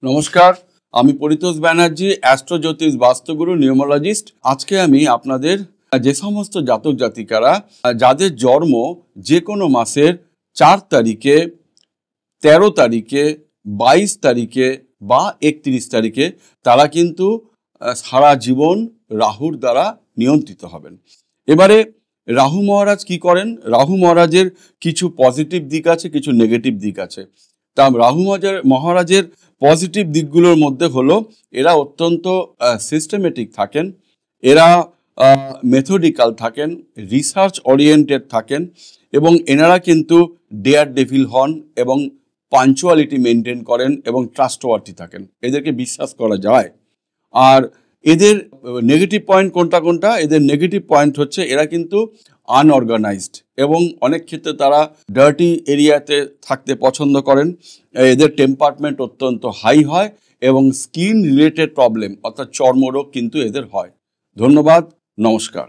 নমস্কার, আমি পরিতোষ ব্যানার্জি, অ্যাস্ট্রো জ্যোতিষ বাস্তুগুরু নিউমোলজিস্ট। আজকে আমি আপনাদের যে সমস্ত জাতক জাতিকারা যাদের জন্ম যে কোনো মাসের 4 তারিখে, 13 তারিখে, 22 তারিখে বা 31 তারিখে, তারা কিন্তু সারা জীবন রাহুর দ্বারা নিয়ন্ত্রিত হবেন। এবারে রাহু মহারাজ কি করেন? রাহু মহারাজের কিছু পজিটিভ দিক আছে, কিছু নেগেটিভ দিক আছে। তা রাহু মহারাজের পজিটিভ দিকগুলোর মধ্যে হলো এরা অত্যন্ত সিস্টেমেটিক থাকেন, এরা মেথডিক্যাল থাকেন, রিসার্চ ওরিয়েন্টেড থাকেন এবং এনারা কিন্তু ডেয়ার ডেভিল হন এবং পাঞ্চুয়ালিটি মেনটেন করেন এবং ট্রাস্টওয়ার্থি থাকেন, এদেরকে বিশ্বাস করা যায়। আর এদের নেগেটিভ পয়েন্ট কোনটা? এদের নেগেটিভ পয়েন্ট হচ্ছে এরা কিন্তু আনঅর্গানাইজড এবং অনেক ক্ষেত্রে তারা ডার্টি এরিয়াতে থাকতে পছন্দ করেন। এদের টেম্পারমেন্ট অত্যন্ত হাই হয় এবং স্কিন রিলেটেড প্রবলেম অর্থাৎ চর্মরোগ কিন্তু এদের হয়। ধন্যবাদ, নমস্কার।